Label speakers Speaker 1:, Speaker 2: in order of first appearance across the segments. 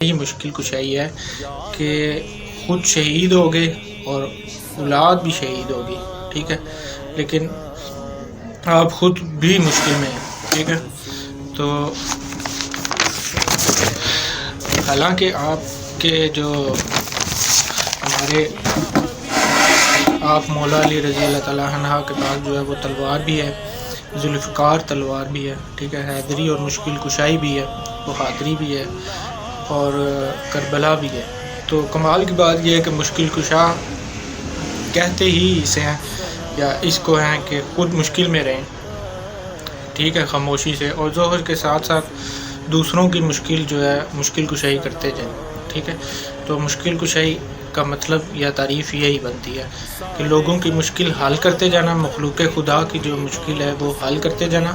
Speaker 1: یہ مشکل کشائی ہے کہ خود شہید ہوگے اور اولاد بھی شہید ہوگی، ٹھیک ہے، لیکن آپ خود بھی مشکل میں ہیں، ٹھیک ہے۔ تو حالانکہ آپ کے جو ہمارے آپ مولا علی رضی اللہ تعالیٰ عنہ کے پاس جو ہے وہ تلوار بھی ہے، ذوالفقار تلوار بھی ہے، ٹھیک ہے، حیدری اور مشکل کشائی بھی ہے، بہادری بھی ہے اور کربلا بھی ہے۔ تو کمال کی بات یہ ہے کہ مشکل کشا کہتے ہی اسے ہیں یا اس کو ہیں کہ خود مشکل میں رہیں، ٹھیک ہے، خاموشی سے، اور ظہر کے ساتھ ساتھ دوسروں کی مشکل جو ہے مشکل کشائی کرتے جائیں، ٹھیک ہے۔ تو مشکل کشائی کا مطلب یا تعریف یہی بنتی ہے کہ لوگوں کی مشکل حل کرتے جانا، مخلوق خدا کی جو مشکل ہے وہ حل کرتے جانا،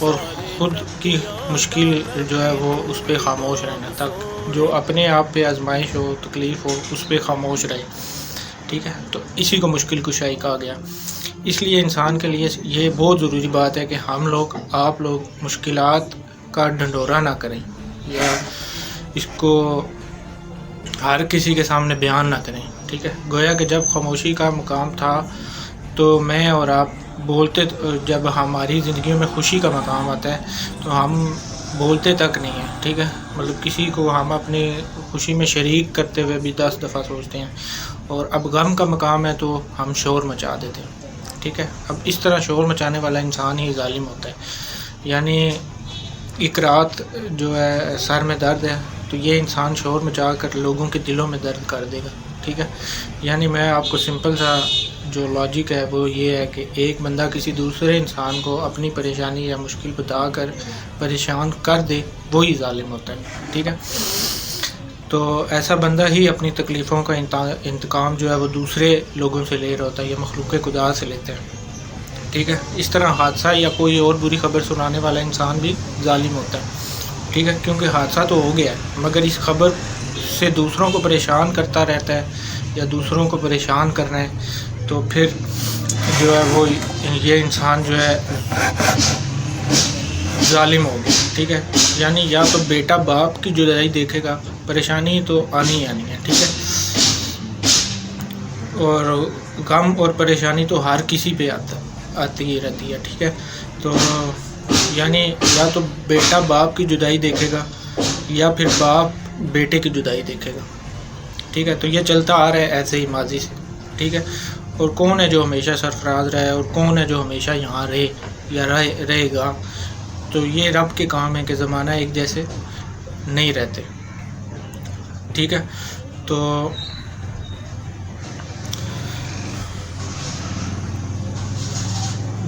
Speaker 1: اور خود کی مشکل جو ہے وہ اس پہ خاموش رہنا، تک جو اپنے آپ پہ آزمائش ہو، تکلیف ہو، اس پہ خاموش رہے، ٹھیک ہے۔ تو اسی کو مشکل کشائی کہا گیا۔ اس لیے انسان کے لیے یہ بہت ضروری بات ہے کہ ہم لوگ، آپ لوگ مشکلات کا ڈھنڈورا نہ کریں یا اس کو ہر کسی کے سامنے بیان نہ کریں، ٹھیک ہے۔ گویا کہ جب خاموشی کا مقام تھا تو میں اور آپ بولتے، جب ہماری زندگیوں میں خوشی کا مقام آتا ہے تو ہم بولتے تک نہیں ہیں، ٹھیک ہے، مطلب کسی کو ہم اپنی خوشی میں شریک کرتے ہوئے بھی 10 دفعہ سوچتے ہیں، اور اب غم کا مقام ہے تو ہم شور مچا دیتے ہیں، ٹھیک ہے۔ اب اس طرح شور مچانے والا انسان ہی ظالم ہوتا ہے، یعنی ایک رات جو ہے سر میں درد ہے تو یہ انسان شور مچا کر لوگوں کے دلوں میں درد کر دے گا، ٹھیک ہے۔ یعنی میں آپ کو سمپل سا جو لاجک ہے وہ یہ ہے کہ ایک بندہ کسی دوسرے انسان کو اپنی پریشانی یا مشکل بتا کر پریشان کر دے، وہی ظالم ہوتا ہے، ٹھیک ہے۔ تو ایسا بندہ ہی اپنی تکلیفوں کا انتقام جو ہے وہ دوسرے لوگوں سے لے رہا ہوتا ہے یا مخلوق خدا سے لیتے ہیں، ٹھیک ہے۔ اس طرح حادثہ یا کوئی اور بری خبر سنانے والا انسان بھی ظالم ہوتا ہے، ٹھیک ہے، کیونکہ حادثہ تو ہو گیا ہے مگر اس خبر سے دوسروں کو پریشان کرتا رہتا ہے یا دوسروں کو پریشان کرنا ہے، تو پھر جو ہے وہ یہ انسان جو ہے ظالم ہو گیا، ٹھیک ہے۔ یعنی یا تو بیٹا باپ کی جدائی دیکھے گا، پریشانی تو آنی ہی آنی ہے، ٹھیک ہے، اور غم اور پریشانی تو ہر کسی پہ آتی ہی رہتی ہے، ٹھیک ہے۔ تو یعنی یا تو بیٹا باپ کی جدائی دیکھے گا یا پھر باپ بیٹے کی جدائی دیکھے گا، ٹھیک ہے۔ تو یہ چلتا آ رہا ہے ایسے ہی ماضی سے، ٹھیک ہے۔ اور کون ہے جو ہمیشہ سرفراز رہے اور کون ہے جو ہمیشہ یہاں رہے یا رہے گا، تو یہ رب کے کام ہے کہ زمانہ ایک جیسے نہیں رہتے، ٹھیک ہے۔ تو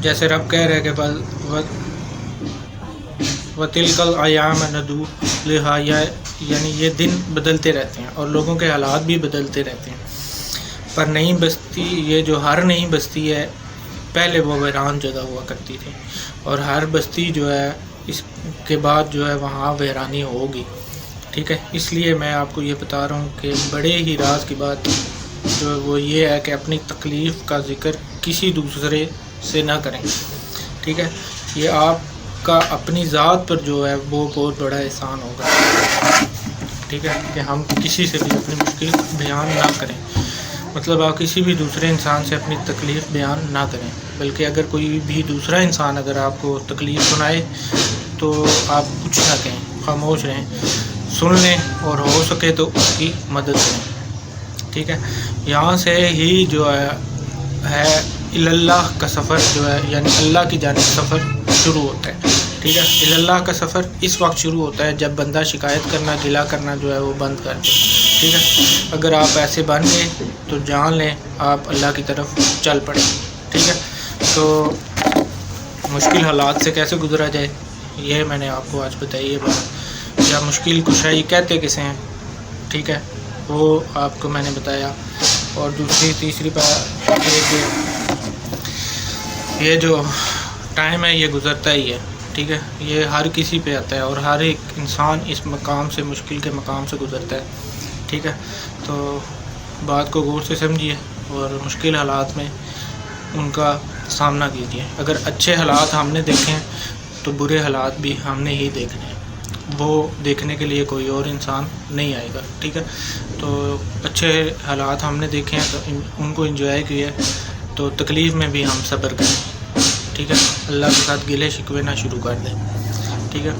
Speaker 1: جیسے رب کہہ رہے کہ وَتِلْكَ الْأَيَّامُ نُدَاوِلُهَا، یعنی یہ دن بدلتے رہتے ہیں اور لوگوں کے حالات بھی بدلتے رہتے ہیں، پر نئی بستی، یہ جو ہر نئی بستی ہے پہلے وہ ویران جگہ ہوا کرتی تھی، اور ہر بستی جو ہے اس کے بعد جو ہے وہاں ویرانی ہوگی، ٹھیک ہے۔ اس لیے میں آپ کو یہ بتا رہا ہوں کہ بڑے ہی راز کی بات جو وہ یہ ہے کہ اپنی تکلیف کا ذکر کسی دوسرے سے نہ کریں، ٹھیک ہے۔ یہ آپ کا اپنی ذات پر جو ہے وہ بہت بڑا احسان ہوگا، ٹھیک ہے، کہ ہم کسی سے بھی اپنی مشکل بیان نہ کریں، مطلب آپ کسی بھی دوسرے انسان سے اپنی تکلیف بیان نہ کریں، بلکہ اگر کوئی بھی دوسرا انسان اگر آپ کو تکلیف سنائے تو آپ کچھ نہ کہیں، خاموش رہیں، سن لیں اور ہو سکے تو اس کی مدد کریں، ٹھیک ہے۔ یہاں سے ہی جو ہے اللہ کا سفر جو ہے، یعنی اللہ کی جانب سفر شروع ہوتا ہے، ٹھیک ہے۔ اللہ کا سفر اس وقت شروع ہوتا ہے جب بندہ شکایت کرنا، گلہ کرنا جو ہے وہ بند کر دے، ٹھیک ہے۔ اگر آپ ایسے بن گئے تو جان لیں آپ اللہ کی طرف چل پڑیں، ٹھیک ہے۔ تو مشکل حالات سے کیسے گزرا جائے یہ میں نے آپ کو آج بتائی ہے بات، یا مشکل کشائی کہتے کسے ہیں، ٹھیک ہے، وہ آپ کو میں نے بتایا۔ اور تیسری بات یہ جو ٹائم ہے یہ گزرتا ہی ہے، ٹھیک ہے، یہ ہر کسی پہ آتا ہے اور ہر ایک انسان اس مقام سے، مشکل کے مقام سے گزرتا ہے، ٹھیک ہے۔ تو بات کو غور سے سمجھیے اور مشکل حالات میں ان کا سامنا کیجیے۔ اگر اچھے حالات ہم نے دیکھے ہیں تو برے حالات بھی ہم نے ہی دیکھنے ہیں، وہ دیکھنے کے لیے کوئی اور انسان نہیں آئے گا. ٹھیک ہے, تو اچھے حالات ہم نے دیکھے ہیں تو ان کو انجوائے کیا ہے. تو تکلیف میں بھی ہم صبر کریں. ٹھیک ہے, اللہ کے ساتھ گلے شکوے نہ شروع کر دیں. ٹھیک ہے,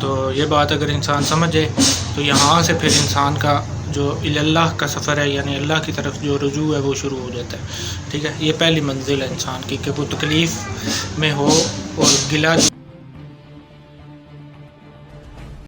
Speaker 1: تو یہ بات اگر انسان سمجھے تو یہاں سے پھر انسان کا جو اللہ کا سفر ہے, یعنی اللہ کی طرف جو رجوع ہے وہ شروع ہو جاتا ہے. ٹھیک ہے, یہ پہلی منزل ہے انسان کی کہ وہ تکلیف میں ہو اور گلہ